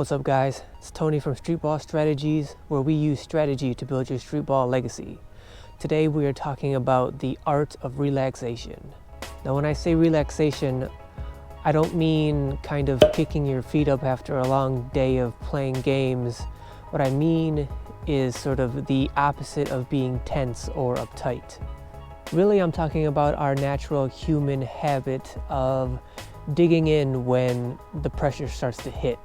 What's up, guys? It's Tony from Streetball Strategies, where we use strategy to build your streetball legacy. Today we are talking about the art of relaxation. Now when I say relaxation, I don't mean kind of kicking your feet up after a long day of playing games. What I mean is sort of the opposite of being tense or uptight. Really, I'm talking about our natural human habit of digging in when the pressure starts to hit.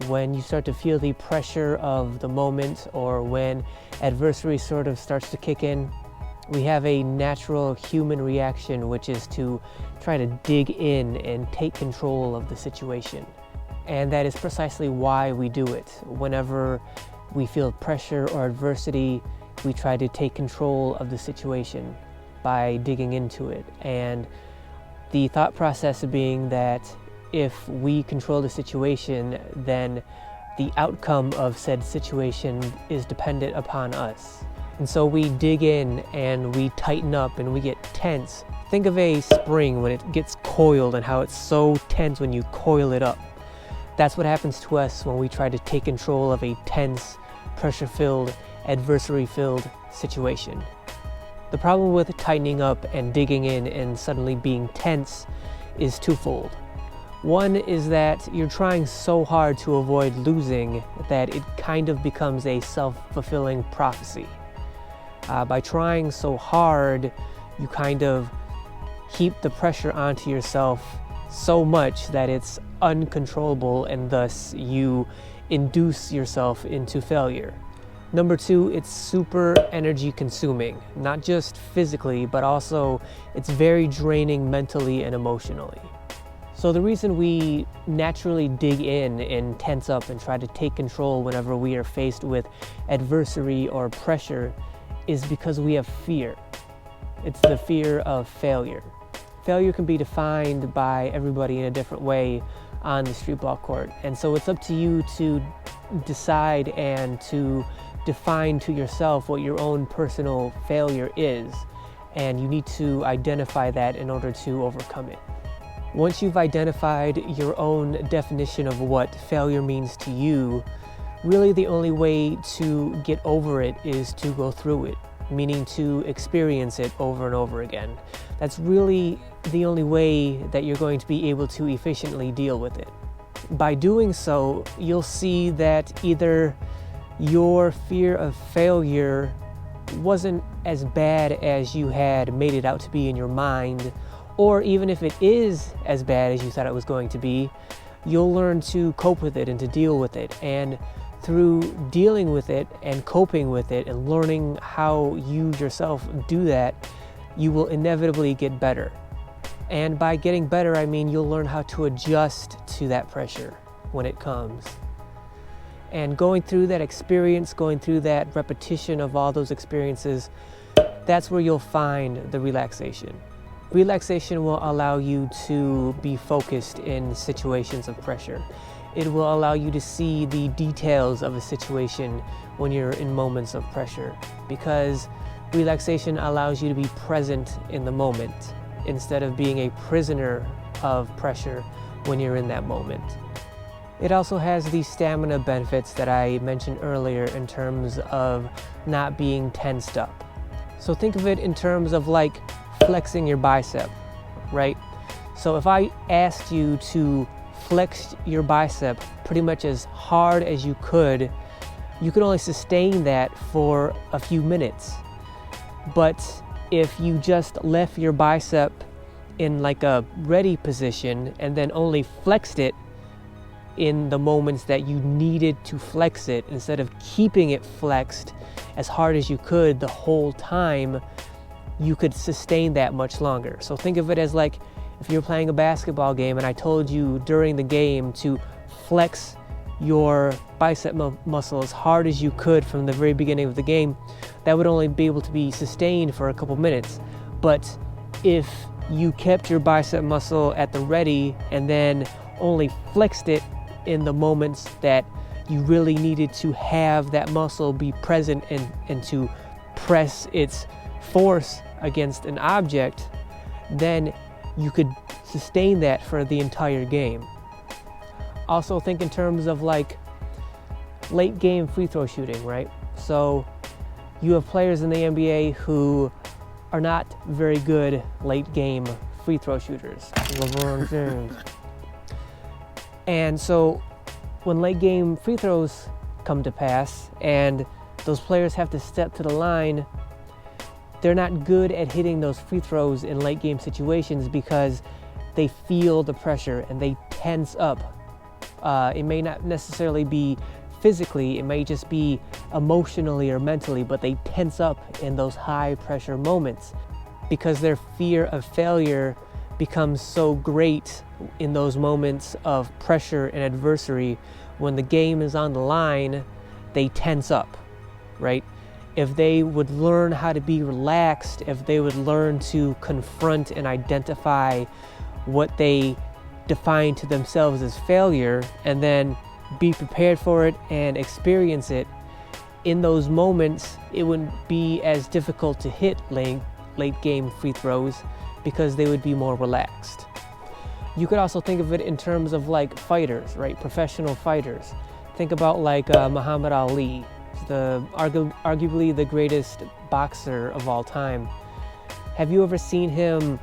When you start to feel the pressure of the moment, or when adversity sort of starts to kick in, we have a natural human reaction, which is to try to dig in and take control of the situation. And that is precisely why we do it. Whenever we feel pressure or adversity, we try to take control of the situation by digging into it. And the thought process being that if we control the situation, then the outcome of said situation is dependent upon us. And so we dig in and we tighten up and we get tense. Think of a spring when it gets coiled and how it's so tense when you coil it up. That's what happens to us when we try to take control of a tense, pressure-filled, adversary-filled situation. The problem with tightening up and digging in and suddenly being tense is twofold. One is that you're trying so hard to avoid losing that it kind of becomes a self-fulfilling prophecy. By trying so hard, you kind of heap the pressure onto yourself so much that it's uncontrollable, and thus you induce yourself into failure. Number two, it's super energy consuming, not just physically, but also it's very draining mentally and emotionally. So the reason we naturally dig in and tense up and try to take control whenever we are faced with adversity or pressure is because we have fear. It's the fear of failure. Failure can be defined by everybody in a different way on the streetball court. And so it's up to you to decide and to define to yourself what your own personal failure is. And you need to identify that in order to overcome it. Once you've identified your own definition of what failure means to you, really the only way to get over it is to go through it, meaning to experience it over and over again. That's really the only way that you're going to be able to efficiently deal with it. By doing so, you'll see that either your fear of failure wasn't as bad as you had made it out to be in your mind, or even if it is as bad as you thought it was going to be, you'll learn to cope with it and to deal with it. And through dealing with it and coping with it and learning how you yourself do that, you will inevitably get better. And by getting better, I mean you'll learn how to adjust to that pressure when it comes. And going through that experience, going through that repetition of all those experiences, that's where you'll find the relaxation. Relaxation will allow you to be focused in situations of pressure. It will allow you to see the details of a situation when you're in moments of pressure, because relaxation allows you to be present in the moment instead of being a prisoner of pressure when you're in that moment. It also has the stamina benefits that I mentioned earlier in terms of not being tensed up. So think of it in terms of like flexing your bicep, right? So if I asked you to flex your bicep pretty much as hard as you could only sustain that for a few minutes. But if you just left your bicep in like a ready position and then only flexed it in the moments that you needed to flex it, instead of keeping it flexed as hard as you could the whole time, you could sustain that much longer. So think of it as like if you're playing a basketball game and I told you during the game to flex your bicep muscle as hard as you could from the very beginning of the game, that would only be able to be sustained for a couple minutes. But if you kept your bicep muscle at the ready and then only flexed it in the moments that you really needed to have that muscle be present and to press its force against an object, then you could sustain that for the entire game. Also think in terms of like late game free throw shooting, right? So you have players in the NBA who are not very good late game free throw shooters. LeBron James. And so when late game free throws come to pass and those players have to step to the line, they're not good at hitting those free throws in late game situations because they feel the pressure and they tense up. It may not necessarily be physically, it may just be emotionally or mentally, but they tense up in those high pressure moments because their fear of failure becomes so great in those moments of pressure and adversity. When the game is on the line, they tense up, right? If they would learn how to be relaxed, if they would learn to confront and identify what they define to themselves as failure and then be prepared for it and experience it, in those moments it wouldn't be as difficult to hit late game free throws because they would be more relaxed. You could also think of it in terms of like fighters, right? Professional fighters. Think about like Muhammad Ali, arguably the greatest boxer of all time. Have you ever seen him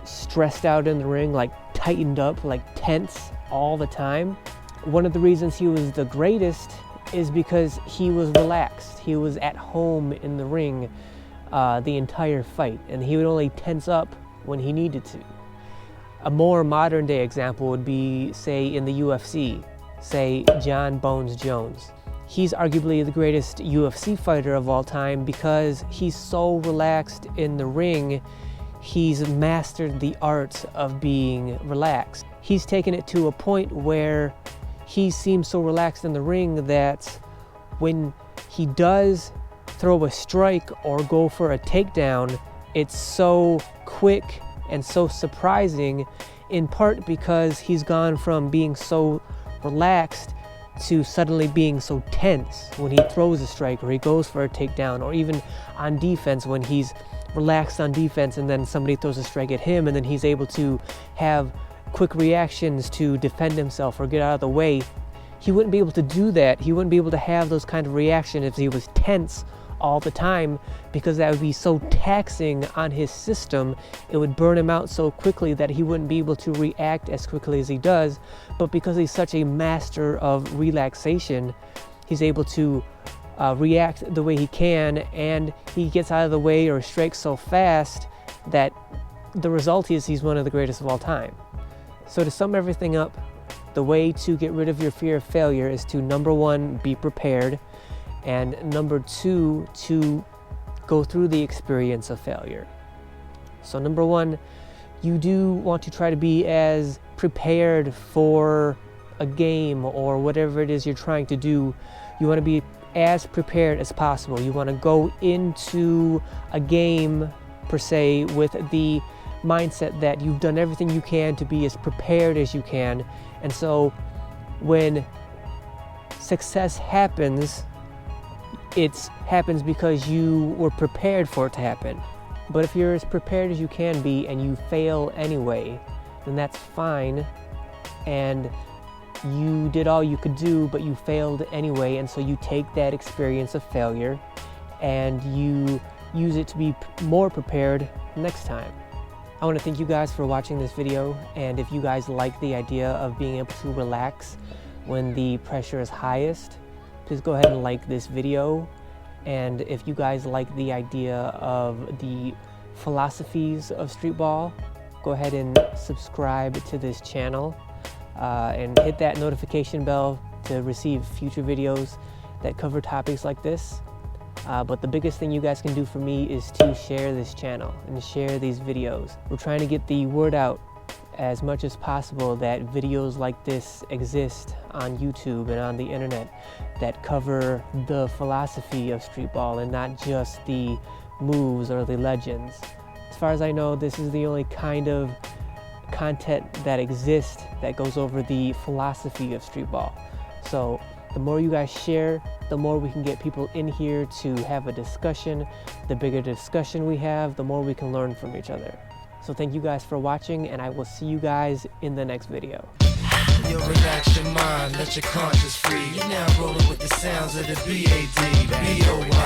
stressed out in the ring, like tightened up, like tense all the time? One of the reasons he was the greatest is because he was relaxed. He was at home in the ring the entire fight, and he would only tense up when he needed to. A more modern day example would be, say, in the UFC, say John Bones Jones. He's arguably the greatest UFC fighter of all time because he's so relaxed in the ring. He's mastered the art of being relaxed. He's taken it to a point where he seems so relaxed in the ring that when he does throw a strike or go for a takedown, it's so quick and so surprising, in part because he's gone from being so relaxed to suddenly being so tense when he throws a strike or he goes for a takedown, or even on defense when he's relaxed on defense and then somebody throws a strike at him and then he's able to have quick reactions to defend himself or get out of the way. He wouldn't be able to do that. He wouldn't be able to have those kind of reactions if he was tense all the time, because that would be so taxing on his system. It would burn him out so quickly that he wouldn't be able to react as quickly as he does. But because he's such a master of relaxation, he's able to react the way he can, and he gets out of the way or strikes so fast that the result is he's one of the greatest of all time. So to sum everything up, the way to get rid of your fear of failure is to, number one, be prepared, and number two, to go through the experience of failure. So number one, you do want to try to be as prepared for a game or whatever it is you're trying to do. You want to be as prepared as possible. You want to go into a game, per se, with the mindset that you've done everything you can to be as prepared as you can. And so when success happens, it happens because you were prepared for it to happen. But if you're as prepared as you can be and you fail anyway, then that's fine, and you did all you could do, but you failed anyway. And so you take that experience of failure and you use it to be more prepared next time. I want to thank you guys for watching this video, and if you guys like the idea of being able to relax when the pressure is highest, please go ahead and like this video. And if you guys like the idea of the philosophies of Streetball, go ahead and subscribe to this channel and hit that notification bell to receive future videos that cover topics like this. But the biggest thing you guys can do for me is to share this channel and share these videos. We're trying to get the word out as much as possible that videos like this exist on YouTube and on the internet that cover the philosophy of Streetball and not just the moves or the legends. As far as I know, this is the only kind of content that exists that goes over the philosophy of Streetball. So the more you guys share, the more we can get people in here to have a discussion. The bigger discussion we have, the more we can learn from each other. So thank you guys for watching, and I will see you guys in the next video. yo, relax your mind, let your conscience free. You're now rolling with the sounds of the B.A.D. B.O.I.